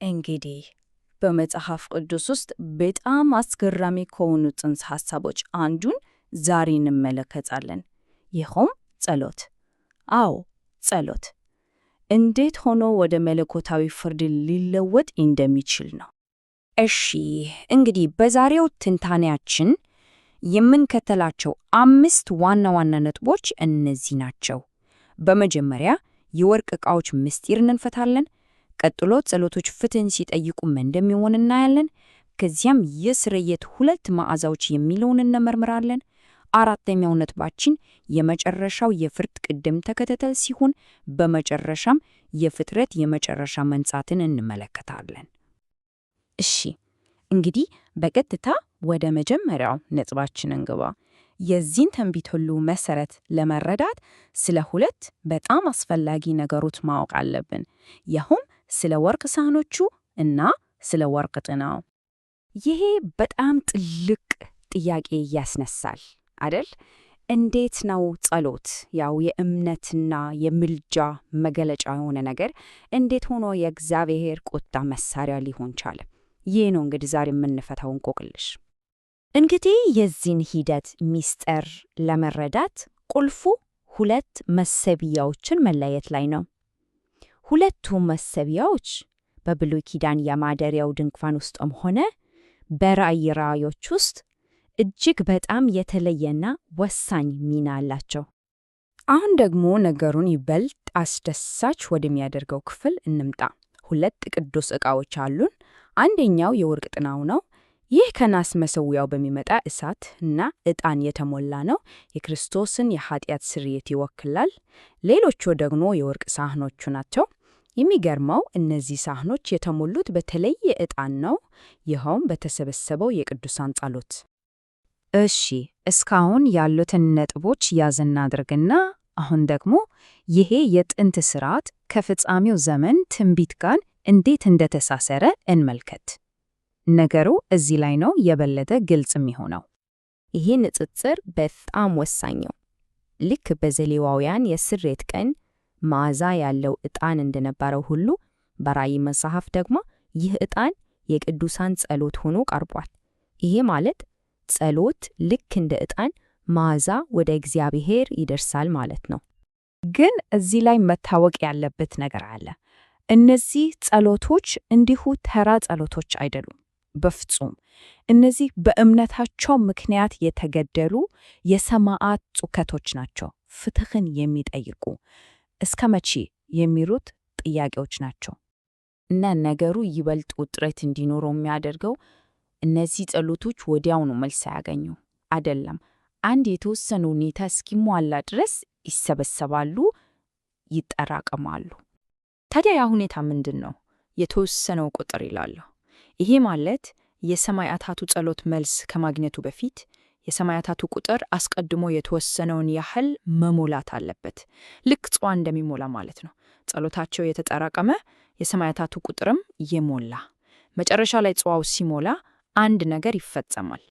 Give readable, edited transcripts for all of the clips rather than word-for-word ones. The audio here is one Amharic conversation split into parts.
እንግዲህ በመጽሐፍ ቅዱስ ውስጥ በጣም አስገራሚ ከሆኑ ጽንሰ ሐሳቦች አንዱን ዛሬ እንመለከታለን። ይኸውም ጸሎት። አዎ ጸሎት እንዴት ሆኖ ወደ መለኮታዊ ፍርድ ሊለወጥ እንደሚችል ነው። እሺ እንግዲህ በዛሬው ትንታኔያችን የምንከተላቸው 5 ዋና ዋና ነጥቦች እነዚህ ናቸው። በመጀመሪያ የወርቅ ዕቃዎች ምስጢርን እንፈታለን። ቀጥሎ ጸሎቶች ፍትህን ሲጠይቁ ምን እንደሚሆን እናያለን። ከዚያም የስርየት 2 መዓዛዎች የሚለውን እንመርምራለን። አራተኛው ነጥባችን የመጨረሻው የፍርድ ቅደም ተከተል ሲሆን በመጨረሻም የፍጥረት የመጨረሻ መንጻትን እንመለከታለን። እሺ እንግዲህ በቀጥታ ወደ መጀመሪያው ነጥባችን እንግባ። የዚህን ትንቢት ሁሉ መሰረት ለመረዳት ስለ 2 በጣም አስፈላጊ ነገሮች ማወቅ አለብን። ይኸውም ስለ ወርቅ ሳህኖቹ እና ስለ ወርቅ ጥናው። ይሄ በጣም ጥልቅ ጥያቄ ያስነሳል አይደል? እንዴት ነው ጸሎት ያው የእምነትና የምልጃ መገለጫ የሆነ ነገር እንዴት ሆኖ የእግዚአብሔር ቁጣ መሳሪያ ሊሆን ቻለ? ይህ ነው እንግዲህ ዛሬ የምንፈታው እንቆቅልሽ። እንግዲህ የዚህን ሂደት ሚስጥር ለመረዳት ቁልፉ 2 መሰቢያዎችን መለየት ላይ ነው። 2ቱ መሰቢያዎች በብሉይ ኪዳን የማደሪያው ድንኳን ውስጥም ሆነ በራእይ ራእዮች ውስጥ እጅግ በጣም የተለየና ወሳኝ ሚና አላቸው። አሁን ደግሞ ነገሩን ይበልጥ አስደሳች ወደሚያደርገው ክፍል እንምጣ። 2 ቅዱስ ዕቃዎች አሉን። አንደኛው የወርቅ ጥናው ነው። ይህ ከናስ መሠዊያው በሚመጣ እሳት እና ዕጣን የተሞላ ነው። የክርስቶስን የኃጢአት ስርየት ይወክላል። ሌሎቹ ደግሞ የወርቅ ሳህኖቹ ናቸው። የሚገርመው እነዚህ ሳህኖች የተሞሉት በተለየ ዕጣን ነው፣ ይኸውም በተሰበሰበው የቅዱሳን ጸሎት። እሺ እስካሁን ያሉትን ነጥቦች ያዝ እናድርግና አሁን ደግሞ ይሄ የጥንት ሥርዓት ከፍጻሜው ዘመን ትንቢት ጋር እንዴት እንደተሳሰረ እንመልከት። ነገሩ እዚህ ላይ ነው የበለጠ ግልጽ የሚሆነው። ይሄ ንጽጽር በጣም ወሳኝ ነው። ልክ በዘሌዋውያን የስርየት ቀን መዓዛ ያለው ዕጣን እንደነበረው ሁሉ በራእይ መጽሐፍ ደግሞ ይህ ዕጣን የቅዱሳን ጸሎት ሆኖ ቀርቧል። ይሄ ማለት ጸሎት ልክ እንደ ዕጣን መዓዛ ወደ እግዚአብሔር ይደርሳል ማለት ነው። ግን እዚህ ላይ መታወቅ ያለበት ነገር አለ። እነዚህ ጸሎቶች እንዲሁ ተራ ጸሎቶች አይደሉም። በፍጹም እነዚህ በእምነታቸው ምክንያት የተገደሉ የሰማዕት ጩኸቶች ናቸው። ፍትህን የሚጠይቁ እስከ መቼ የሚሉት ጥያቄዎች ናቸው። እና ነገሩ ይበልጥ ውጥረት እንዲኖረው የሚያደርገው እነዚህ ጸሎቶች ወዲያውኑ መልስ አያገኙ አይደለም። አንድ የተወሰነ ሁኔታ እስኪሟላ ድረስ ይሰበሰባሉ፣ ይጠራቀማሉ። ታዲያ ያ ሁኔታ ምንድን ነው? የተወሰነው ቁጥር ይላሉ። ይሄ ማለት የሰማዕታቱ ጸሎት መልስ ከማግኘቱ በፊት የሰማዕታቱ ቁጥር አስቀድሞ የተወሰነውን ያህል መሞላት አለበት። ልክ ጽዋ እንደሚሞላ ማለት ነው። ጸሎታቸው የተጠራቀመ የሰማዕታቱ ቁጥርም የሞላ መጨረሻ ላይ ጽዋው ሲሞላ አንድ ነገር ይፈጸማል።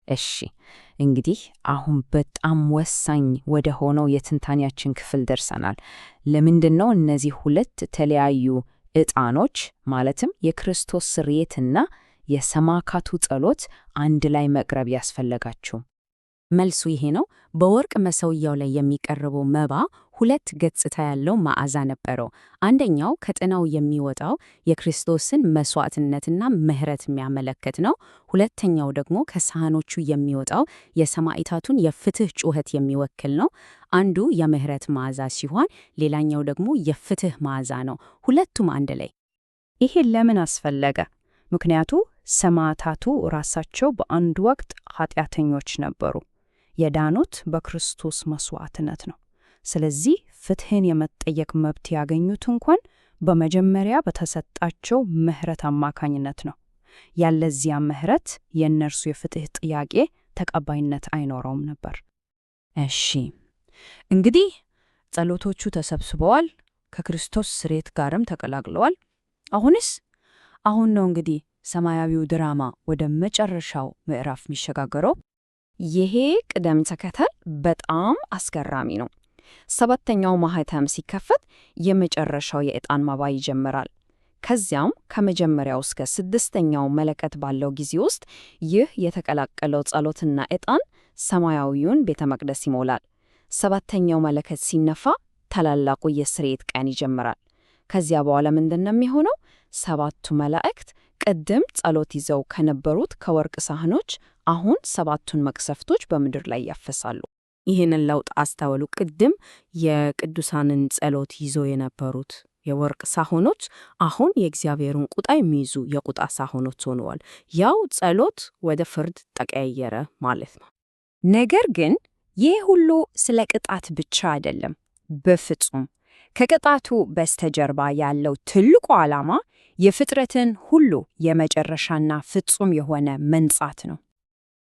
እሺ እንግዲህ አሁን በጣም ወሳኝ ወደ ሆነው የትንታኔያችን ክፍል ደርሰናል። ለምንድን ነው እነዚህ 2 የተለያዩ ዕጣኖች ማለትም የክርስቶስ ስርየትና የሰማዕታቱ ጸሎት አንድ ላይ መቅረብ ያስፈለጋቸው? መልሱ ይሄ ነው። በወርቅ መሠዊያው ላይ የሚቀርበው መባ 2 ገጽታ ያለው መዓዛ ነበረው። አንደኛው ከጥናው የሚወጣው የክርስቶስን መሥዋዕትነትና ምሕረት የሚያመለክት ነው። ሁለተኛው ደግሞ ከሳህኖቹ የሚወጣው የሰማዕታቱን የፍትህ ጩኸት የሚወክል ነው። አንዱ የምሕረት መዓዛ ሲሆን ሌላኛው ደግሞ የፍትህ መዓዛ ነው። ሁለቱም አንድ ላይ። ይሄ ለምን አስፈለገ? ምክንያቱ ሰማዕታቱ ራሳቸው በአንድ ወቅት ኃጢአተኞች ነበሩ። የዳኑት በክርስቶስ መሥዋዕትነት ነው። ስለዚህ ፍትህን የመጠየቅ መብት ያገኙት እንኳን በመጀመሪያ በተሰጣቸው ምሕረት አማካኝነት ነው። ያለዚያ ምሕረት የእነርሱ የፍትህ ጥያቄ ተቀባይነት አይኖረውም ነበር። እሺ እንግዲህ ጸሎቶቹ ተሰብስበዋል፣ ከክርስቶስ ስርየት ጋርም ተቀላቅለዋል። አሁን ነው እንግዲህ ሰማያዊው ድራማ ወደ መጨረሻው ምዕራፍ የሚሸጋገረው። ይሄ ቅደም ተከተል በጣም አስገራሚ ነው። 7ኛው ማኅተም ሲከፈት የመጨረሻው የዕጣን መባ ይጀምራል። ከዚያም ከመጀመሪያው እስከ 6ኛው መለከት ባለው ጊዜ ውስጥ ይህ የተቀላቀለው ጸሎትና ዕጣን ሰማያዊውን ቤተ መቅደስ ይሞላል። 7ኛው መለከት ሲነፋ ታላላቁ የስርየት ቀን ይጀምራል። ከዚያ በኋላ ምንድን ነው የሚሆነው? 7ቱ መላእክት ቅድም ጸሎት ይዘው ከነበሩት ከወርቅ ሳህኖች አሁን 7ቱን መቅሰፍቶች በምድር ላይ ያፈሳሉ። ይህንን ለውጥ አስተውሉ። ቅድም የቅዱሳንን ጸሎት ይዘው የነበሩት የወርቅ ሳህኖች አሁን የእግዚአብሔርን ቁጣ የሚይዙ የቁጣ ሳህኖች ሆነዋል። ያው ጸሎት ወደ ፍርድ ተቀየረ ማለት ነው። ነገር ግን ይህ ሁሉ ስለ ቅጣት ብቻ አይደለም። በፍጹም። ከቅጣቱ በስተጀርባ ያለው ትልቁ ዓላማ የፍጥረትን ሁሉ የመጨረሻና ፍጹም የሆነ መንጻት ነው።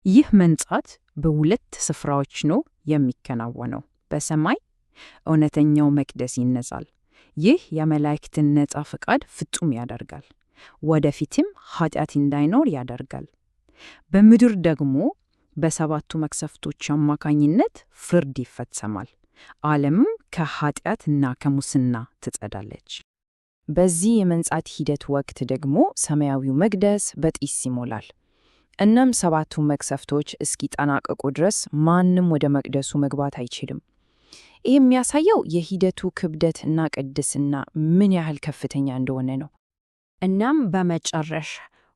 ይህ መንጻት በሁለት ስፍራዎች ነው የሚከናወነው። በሰማይ እውነተኛው መቅደስ ይነጻል። ይህ የመላእክትን ነጻ ፈቃድ ፍጹም ያደርጋል። ወደፊትም ኃጢአት እንዳይኖር ያደርጋል። በምድር ደግሞ በሰባቱ መቅሰፍቶች አማካኝነት ፍርድ ይፈጸማል። ዓለምም ከኃጢአትና ከሙስና ትጸዳለች። በዚህ የመንጻት ሂደት ወቅት ደግሞ ሰማያዊው መቅደስ በጢስ ይሞላል። እናም 7ቱ መቅሰፍቶች እስኪጠናቀቁ ድረስ ማንም ወደ መቅደሱ መግባት አይችልም። ይህ የሚያሳየው የሂደቱ ክብደት እና ቅድስና ምን ያህል ከፍተኛ እንደሆነ ነው። እናም በመጨረሻ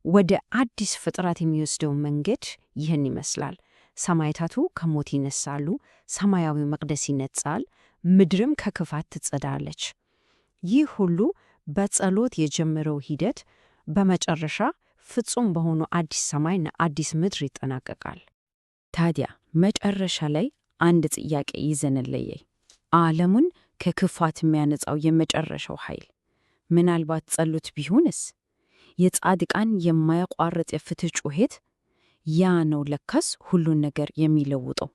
ወደ አዲስ ፍጥረት የሚወስደው መንገድ ይህን ይመስላል። ሰማዕታቱ ከሞት ይነሳሉ፣ ሰማያዊ መቅደስ ይነጻል፣ ምድርም ከክፋት ትጸዳለች። ይህ ሁሉ በጸሎት የጀመረው ሂደት በመጨረሻ ፍጹም በሆኑ አዲስ ሰማይና አዲስ ምድር ይጠናቀቃል። ታዲያ መጨረሻ ላይ አንድ ጥያቄ ይዘንለየ። ዓለሙን ከክፋት የሚያነጻው የመጨረሻው ኃይል ምናልባት ጸሎት ቢሆንስ? የጻድቃን የማያቋርጥ የፍትህ ጩኸት ያ ነው ለካስ ሁሉን ነገር የሚለውጠው።